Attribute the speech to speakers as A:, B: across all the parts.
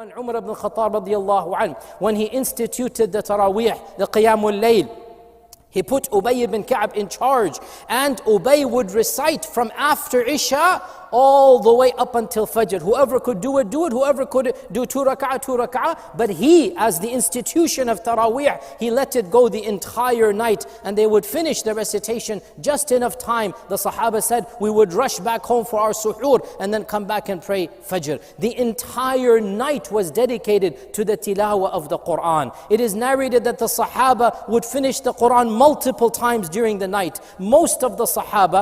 A: one, Umar ibn Khattab radiallahu anhu, when he instituted the Taraweeh, the Qiyamul Layl, he put Ubay ibn Ka'b in charge, and Ubay would recite from after Isha all the way up until Fajr. Whoever could do it, do it. Whoever could do 2 rak'ah. But he, as the institution of Taraweeh, he let it go the entire night, and they would finish the recitation just enough time. The Sahaba said, we would rush back home for our suhoor and then come back and pray Fajr. The entire night was dedicated to the tilawah of the Quran. It is narrated that the Sahaba would finish the Quran multiple times during the night. Most of the Sahaba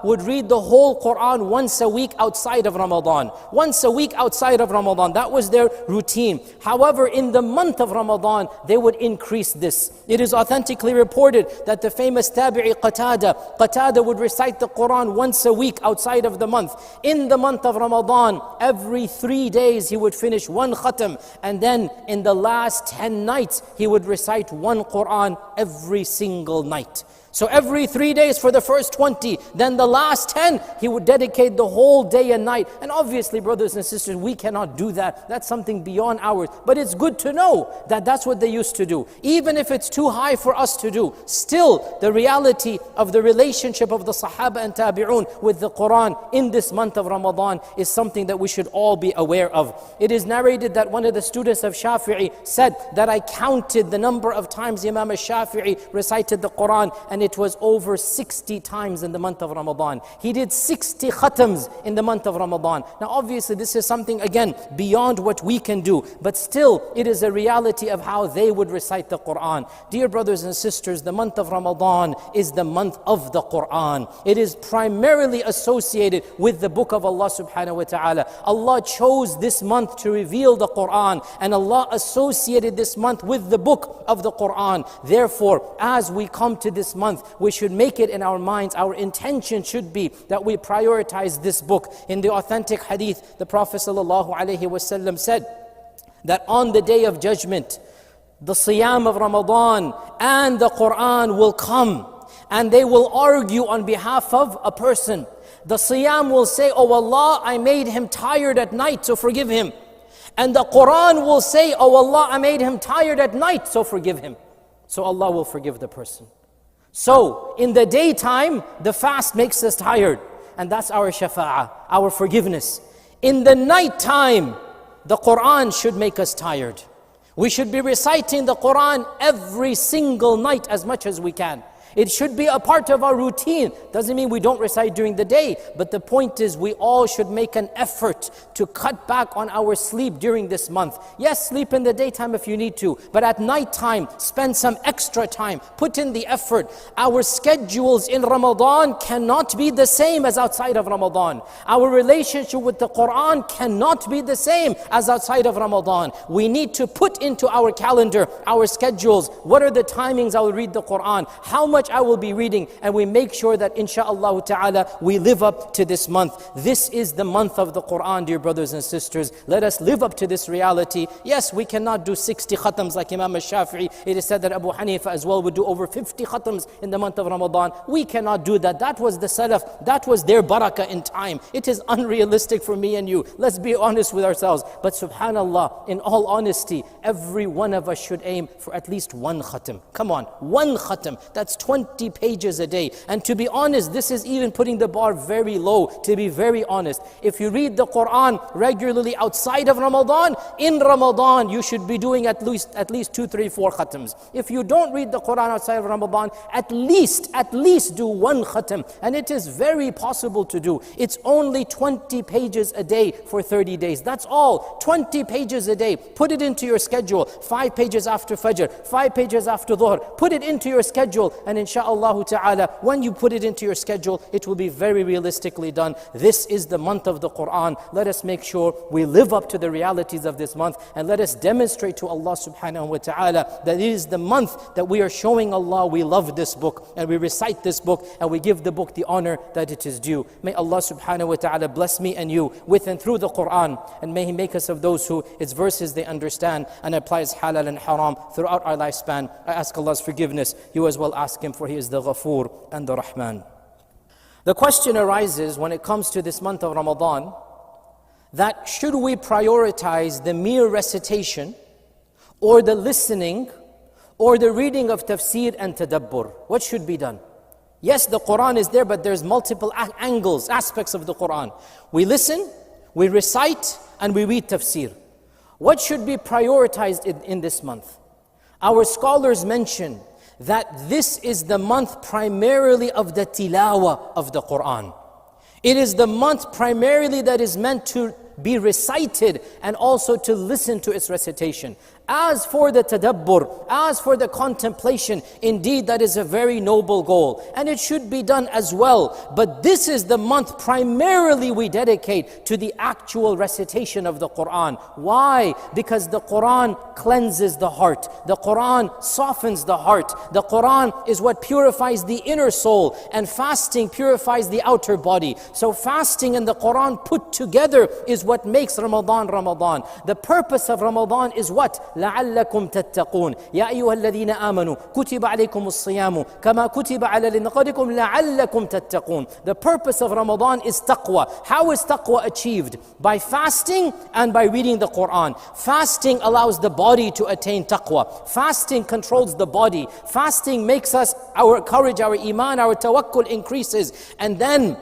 A: would read the whole Quran once a week outside of Ramadan. Once a week outside of Ramadan. That was their routine. However, in the month of Ramadan, they would increase this. It is authentically reported that the famous Tabi'i Qatada would recite the Quran once a week outside of the month. In the month of Ramadan, every 3 days he would finish 1 khatam, and then in the last 10 nights, he would recite 1 Quran every single night. So every 3 days for the first 20, then the last 10, he would dedicate the whole day and night. And obviously, brothers and sisters, we cannot do that. That's something beyond ours. But it's good to know that that's what they used to do. Even if it's too high for us to do, still the reality of the relationship of the Sahaba and Tabi'un with the Quran in this month of Ramadan is something that we should all be aware of. It is narrated that one of the students of Shafi'i said that I counted the number of times Imam al-Shafi'i recited the Quran, and it was over 60 times in the month of Ramadan. He did 60 khatams in the month of Ramadan. Now obviously this is something, again, beyond what we can do, but still it is a reality of how they would recite the Quran. Dear brothers and sisters, the month of Ramadan is the month of the Quran. It is primarily associated with the book of Allah subhanahu wa ta'ala. Allah chose this month to reveal the Quran, and Allah associated this month with the book of the Quran. Therefore, as we come to this month, we should make it in our minds, our intention should be that we prioritize this book. In the authentic hadith, the Prophet ﷺ said that on the day of judgment, the siyam of Ramadan and the Quran will come, and they will argue on behalf of a person. The siyam will say, oh Allah, I made him tired at night, so forgive him. And the Quran will say, oh Allah, I made him tired at night, so forgive him. So Allah will forgive the person. So, in the daytime, the fast makes us tired, and that's our shafa'ah, our forgiveness. In the nighttime, the Quran should make us tired. We should be reciting the Quran every single night as much as we can. It should be a part of our routine. Doesn't mean we don't recite during the day, but the point is we all should make an effort to cut back on our sleep during this month. Yes, sleep in the daytime if you need to, but at nighttime, spend some extra time. Put in the effort. Our schedules in Ramadan cannot be the same as outside of Ramadan. Our relationship with the Quran cannot be the same as outside of Ramadan. We need to put into our calendar, our schedules, what are the timings I will read the Quran, how much I will be reading, and we make sure that insha'Allah ta'ala we live up to this month. This is the month of the Quran, dear brothers and sisters. Let us live up to this reality. Yes, we cannot do 60 khatams like Imam al-Shafi'i. It is said that Abu Hanifa as well would do over 50 khatams in the month of Ramadan. We cannot do that. That was the Salaf. That was their barakah in time. It is unrealistic for me and you. Let's be honest with ourselves. But subhanallah, in all honesty, every one of us should aim for at least 1 khatam. Come on, 1 khatam. That's 20 pages a day. And to be honest, this is even putting the bar very low, to be very honest. If you read the Quran regularly outside of Ramadan, in Ramadan you should be doing at least 2, 3, 4 khatams. If you don't read the Quran outside of Ramadan, at least do 1 khatam. And it is very possible to do. It's only 20 pages a day for 30 days. That's all. 20 pages a day. Put it into your schedule. 5 pages after Fajr, 5 pages after Dhuhr. Put it into your schedule, and insha'Allah ta'ala, when you put it into your schedule, it will be very realistically done. This is the month of the Quran. Let us make sure we live up to the realities of this month, and let us demonstrate to Allah subhanahu wa ta'ala that it is the month that we are showing Allah we love this book, and we recite this book, and we give the book the honor that it is due. May Allah subhanahu wa ta'ala bless me and you with and through the Quran, and may He make us of those who its verses they understand and applies halal and haram throughout our lifespan. I ask Allah's forgiveness. You as well ask Him, for He is the Ghafoor and the Rahman. The question arises when it comes to this month of Ramadan, that should we prioritize the mere recitation or the listening or the reading of tafsir and tadabbur? What should be done? Yes, the Quran is there, but there's multiple angles, aspects of the Quran. We listen, we recite, and we read tafsir. What should be prioritized in this month? Our scholars mention that this is the month primarily of the tilawah of the Quran. It is the month primarily that is meant to be recited and also to listen to its recitation. As for the tadabbur, as for the contemplation, indeed that is a very noble goal and it should be done as well. But this is the month primarily we dedicate to the actual recitation of the Quran. Why? Because the Quran cleanses the heart. The Quran softens the heart. The Quran is what purifies the inner soul, and fasting purifies the outer body. So fasting and the Quran put together is what makes Ramadan Ramadan. The purpose of Ramadan is what? لعلكم تتقون يا أيها الذين آمنوا كتب عليكم الصيام كما كتب على الذين من قبلكم لعلكم تتقون. The purpose of Ramadan is taqwa. How is taqwa achieved? By fasting and by reading the Quran. Fasting allows the body to attain taqwa. Fasting controls the body. Fasting makes us, our courage, our iman, our tawakkul increases. And then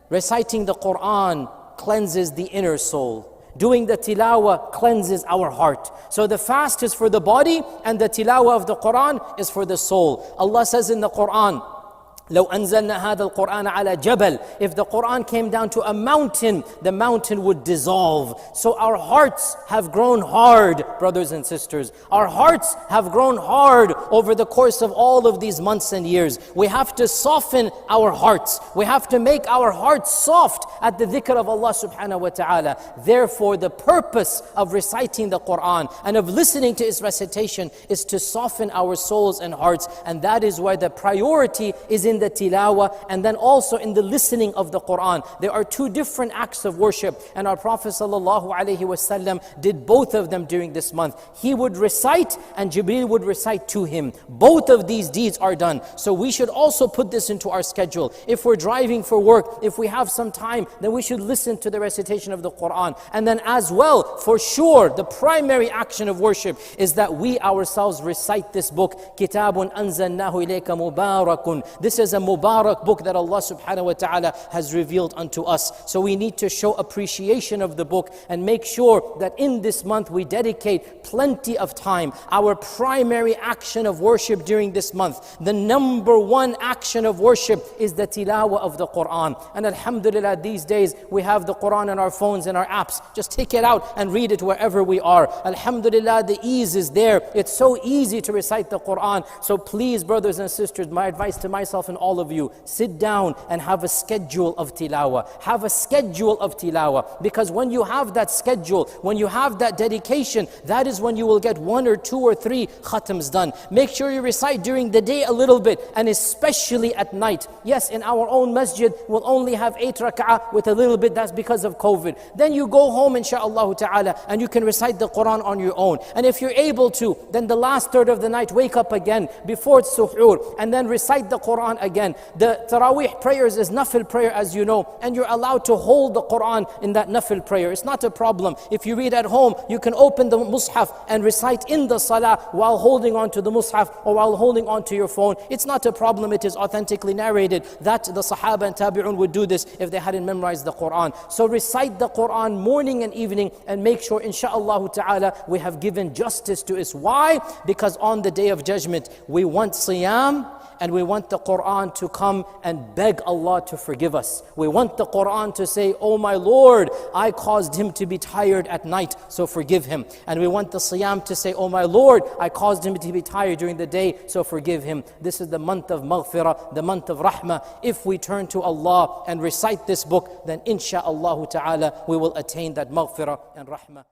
A: reciting the Quran cleanses the inner soul. Doing the tilawah cleanses our heart. So the fast is for the body and the tilawah of the Quran is for the soul. Allah says in the Quran, لو أنزلنا هذا القرآن على جبل. If the Quran came down to a mountain, the mountain would dissolve. So our hearts have grown hard, brothers and sisters. Our hearts have grown hard over the course of all of these months and years. We have to soften our hearts. We have to make our hearts soft at the dhikr of Allah subhanahu wa ta'ala. Therefore, the purpose of reciting the Quran and of listening to its recitation is to soften our souls and hearts. And that is why the priority is in the tilawah and then also in the listening of the Quran. There are two different acts of worship, and our Prophet ﷺ did both of them during this month. He would recite and Jibril would recite to him. Both of these deeds are done. So we should also put this into our schedule. If we're driving for work, if we have some time, then we should listen to the recitation of the Quran. And then as well, for sure, the primary action of worship is that we ourselves recite this book. Kitabun anzalnahu ilayka mubarakun. This is a Mubarak book that Allah subhanahu wa ta'ala has revealed unto us. So we need to show appreciation of the book and make sure that in this month we dedicate plenty of time. Our primary action of worship during this month, the number one action of worship is the tilawah of the Quran. And alhamdulillah, these days we have the Quran on our phones and our apps. Just take it out and read it wherever we are. Alhamdulillah, the ease is there. It's so easy to recite the Quran. So please, brothers and sisters, my advice to myself and all of you, sit down and have a schedule of tilawah. Have a schedule of tilawah. Because when you have that schedule, when you have that dedication, that is when you will get 1 or 2 or 3 khatams done. Make sure you recite during the day a little bit, and especially at night. Yes, in our own masjid, we'll only have 8 rak'ah with a little bit, that's because of COVID. Then you go home, insha'Allah ta'ala, and you can recite the Quran on your own. And if you're able to, then the last third of the night, wake up again before suhoor, and then recite the Quran again. The Taraweeh prayers is nafil prayer, as you know, and you're allowed to hold the Quran in that nafil prayer. It's not a problem. If you read at home, you can open the mushaf and recite in the salah while holding on to the mushaf or while holding on to your phone. It's not a problem. It is authentically narrated that the Sahaba and Tabi'un would do this if they hadn't memorized the Quran. So recite the Quran morning and evening and make sure, insha'Allah ta'ala, we have given justice to it. Why? Because on the Day of Judgment, we want siyam, and we want the Quran to come and beg Allah to forgive us. We want the Quran to say, oh my Lord, I caused him to be tired at night, so forgive him. And we want the Siyam to say, oh my Lord, I caused him to be tired during the day, so forgive him. This is the month of maghfirah, the month of rahmah. If we turn to Allah and recite this book, then insha'Allah ta'ala, we will attain that maghfirah and rahmah.